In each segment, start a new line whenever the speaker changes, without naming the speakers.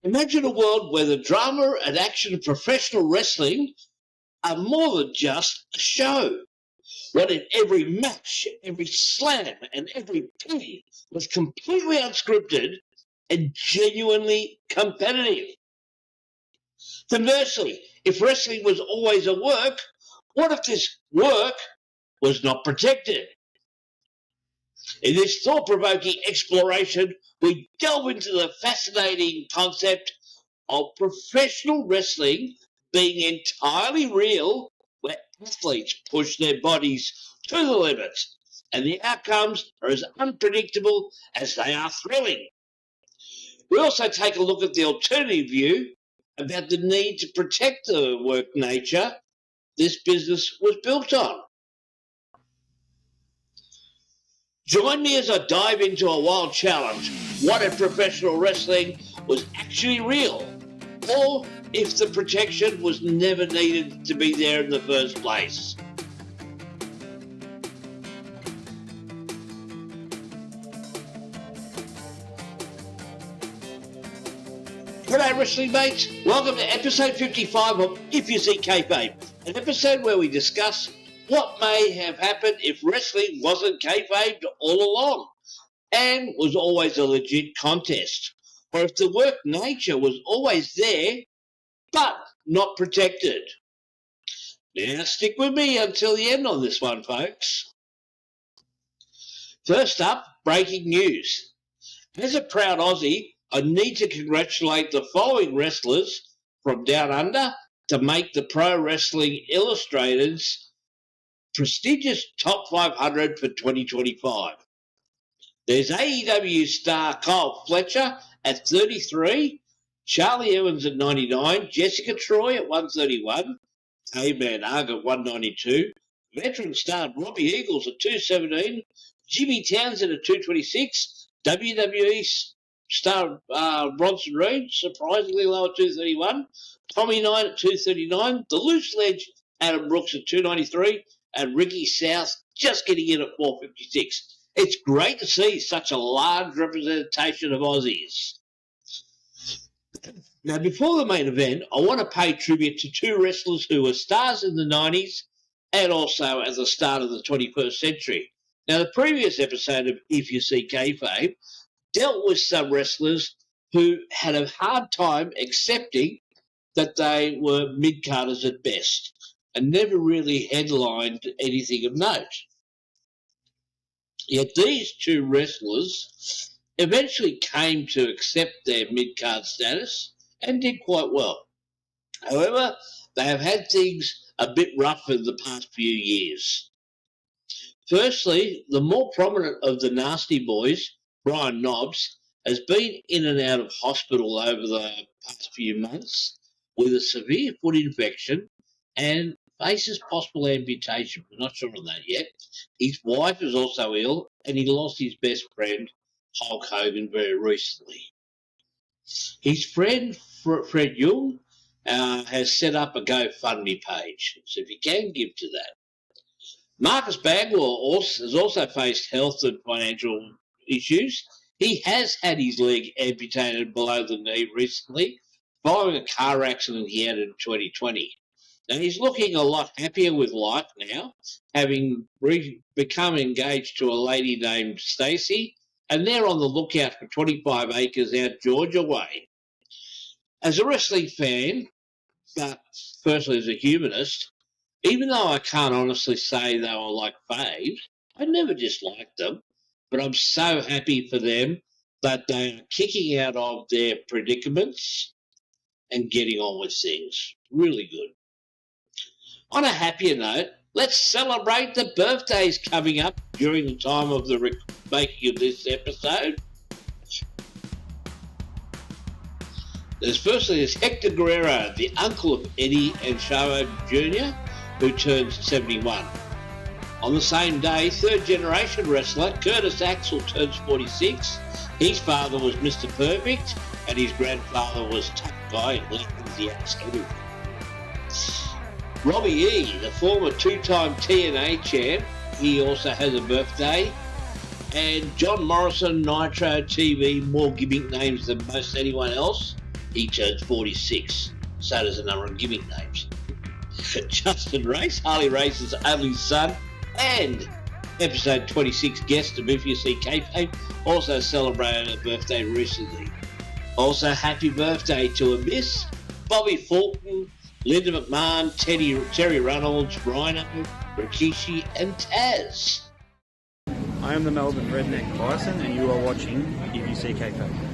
Imagine a world where the drama and action of professional wrestling are more than just a show. What if every match, every slam, and every pin was completely unscripted and genuinely competitive? Conversely, if wrestling was always a work, what if this work was not protected? In this thought-provoking exploration, we delve into the fascinating concept of professional wrestling being entirely real, where athletes push their bodies to the limit, and the outcomes are as unpredictable as they are thrilling. We also take a look at the alternative view about the need to protect the work nature this business was built on. Join me as I dive into a wild challenge. What if professional wrestling was actually real? Or if the protection was never needed to be there in the first place? G'day wrestling mates, welcome to episode 55 of If You See Kayfabe, an episode where we discuss what may have happened if wrestling wasn't kayfabed all along and was always a legit contest, or if the work nature was always there but not protected. Now stick with me until the end on this one, folks. First up, breaking news. As a proud Aussie, I need to congratulate the following wrestlers from Down Under to make the Pro Wrestling Illustrated's prestigious Top 500 for 2025. There's AEW star Kyle Fletcher at 33, Charlie Evans at 99, Jessica Troy at 131, K-Man Arg at 192, veteran star Robbie Eagles at 217, Jimmy Townsend at 226, WWE star Bronson Reed, surprisingly low at 231, Tommy Knight at 239, the loose ledge Adam Brooks at 293, and Ricky South just getting in at 456. It's great to see such a large representation of Aussies. Now, before the main event, I want to pay tribute to two wrestlers who were stars in the 90s and also at the start of the 21st century. Now, the previous episode of If You See Kayfabe dealt with some wrestlers who had a hard time accepting that they were mid-carders at best and never really headlined anything of note. Yet these two wrestlers eventually came to accept their mid-card status and did quite well. However, they have had things a bit rough in the past few years. Firstly, the more prominent of the Nasty Boys, Brian Knobbs, has been in and out of hospital over the past few months with a severe foot infection and faces possible amputation. We're not sure on that yet. His wife is also ill, and he lost his best friend, Hulk Hogan, very recently. His friend, Fred Young, has set up a GoFundMe page, so if you can give to that. Marcus Bagwell has also faced health and financial issues. He has had his leg amputated below the knee recently, following a car accident he had in 2020. Now, he's looking a lot happier with life now, having become engaged to a lady named Stacey, and they're on the lookout for 25 acres out Georgia way. As a wrestling fan, but firstly as a humanist, even though I can't honestly say they were like faves, I never disliked them, but I'm so happy for them that they are kicking out of their predicaments and getting on with things. Really good. On a happier note, let's celebrate the birthdays coming up during the time of the making of this episode. There's Hector Guerrero, the uncle of Eddie and Chavo Jr., who turns 71. On the same day, third-generation wrestler Curtis Axel turns 46. His father was Mr. Perfect, and his grandfather was Tough Guy the Axe Heavy. Robbie E., the former two-time TNA champ, he also has a birthday. And John Morrison, Nitro TV, more gimmick names than most anyone else, He turns 46. So does a number of gimmick names. Justin Race, Harley Race's only son, and episode 26 guest of If You See Kayfabe, also celebrated a birthday recently. Also, happy birthday to a Miss Bobby Fulton, Linda McMahon, Terry Reynolds, Rhino, Rikishi, and Taz.
I am the Melbourne Redneck Bison, and you are watching If You See Kayfabe.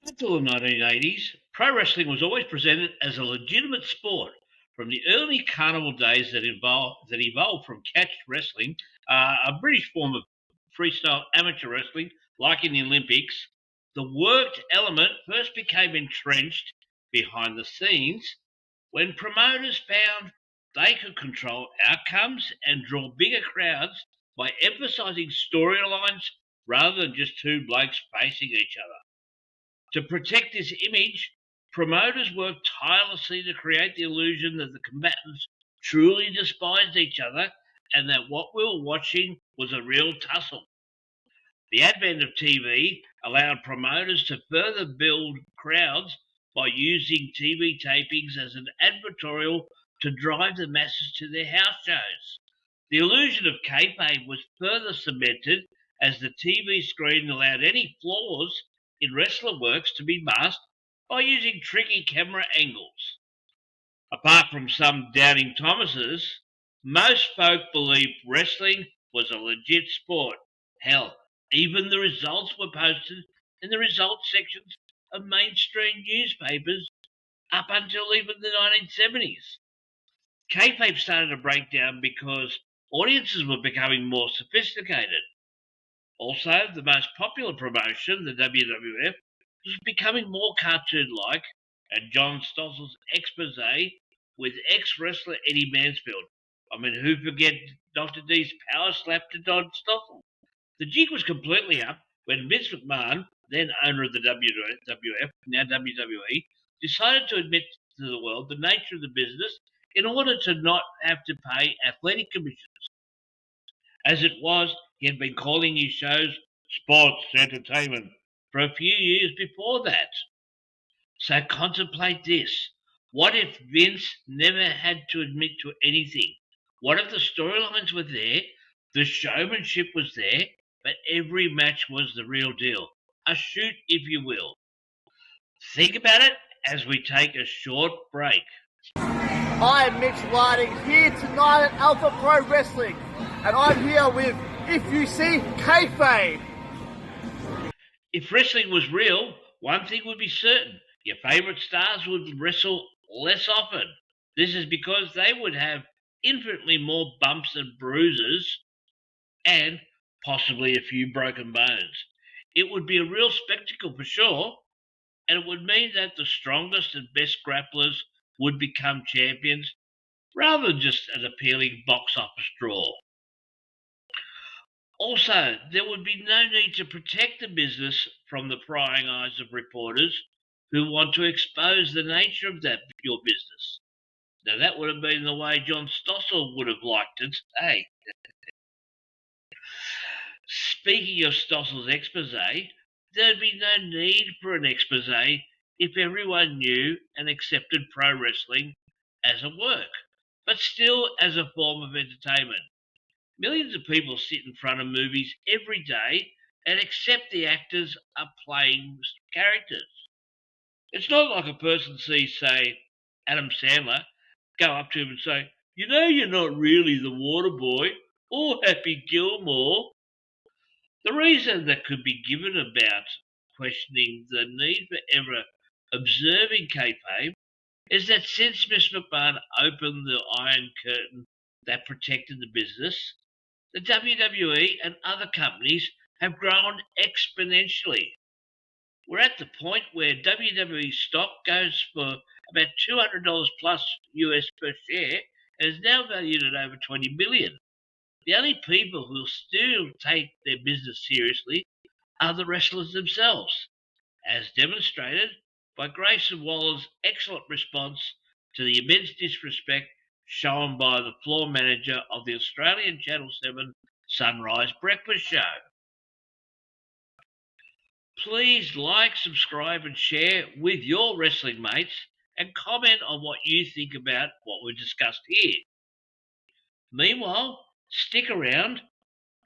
Until the 1980s, pro wrestling was always presented as a legitimate sport. From the early carnival days that evolved from catch wrestling, a British form of freestyle amateur wrestling, like in the Olympics, the worked element first became entrenched behind the scenes when promoters found they could control outcomes and draw bigger crowds by emphasizing storylines rather than just two blokes facing each other. To protect this image, promoters worked tirelessly to create the illusion that the combatants truly despised each other and that what we were watching was a real tussle. The advent of TV allowed promoters to further build crowds by using TV tapings as an advertorial to drive the masses to their house shows. The illusion of kayfabe was further cemented as the TV screen allowed any flaws in wrestler works to be masked by using tricky camera angles. Apart from some doubting Thomases, most folk believed wrestling was a legit sport. Hell, even the results were posted in the results sections of mainstream newspapers up until even the 1970s. Kayfabe started to break down because audiences were becoming more sophisticated. Also, the most popular promotion, the WWF, was becoming more cartoon-like, and John Stossel's expose with ex-wrestler Eddie Mansfield. I mean, who forget Dr. D's power slap to John Stossel? The jig was completely up when Vince McMahon, then owner of the WWF, now WWE, decided to admit to the world the nature of the business in order to not have to pay athletic commissions. As it was, he had been calling his shows sports entertainment for a few years before that. So contemplate this. What if Vince never had to admit to anything? What if the storylines were there, the showmanship was there, but every match was the real deal? A shoot, if you will. Think about it as we take a short break.
Hi, I'm Mitch Larding here tonight at Alpha Pro Wrestling, and I'm here with If You See Kayfabe.
If wrestling was real, one thing would be certain. Your favourite stars would wrestle less often. This is because they would have infinitely more bumps and bruises and possibly a few broken bones. It would be a real spectacle for sure, and it would mean that the strongest and best grapplers would become champions rather than just an appealing box office draw. Also, there would be no need to protect the business from the prying eyes of reporters who want to expose the nature of your business. Now, that would have been the way John Stossel would have liked it, eh? Speaking of Stossel's expose, there'd be no need for an expose if everyone knew and accepted pro wrestling as a work, but still as a form of entertainment. Millions of people sit in front of movies every day and accept the actors are playing characters. It's not like a person sees, say, Adam Sandler, go up to him and say, "You know you're not really the water boy or Happy Gilmore." The reason that could be given about questioning the need for ever observing kayfabe is that since Mr. McMahon opened the Iron Curtain that protected the business, the WWE and other companies have grown exponentially. We're at the point where WWE stock goes for about $200 plus US per share and is now valued at over $20 billion. The only people who still take their business seriously are the wrestlers themselves, as demonstrated by Grayson Waller's excellent response to the immense disrespect shown by the floor manager of the Australian Channel 7 Sunrise Breakfast Show. Please like, subscribe, and share with your wrestling mates, and comment on what you think about what we discussed here. Meanwhile, stick around,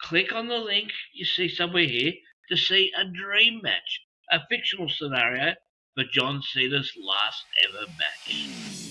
click on the link you see somewhere here to see a dream match, a fictional scenario for John Cena's last ever match.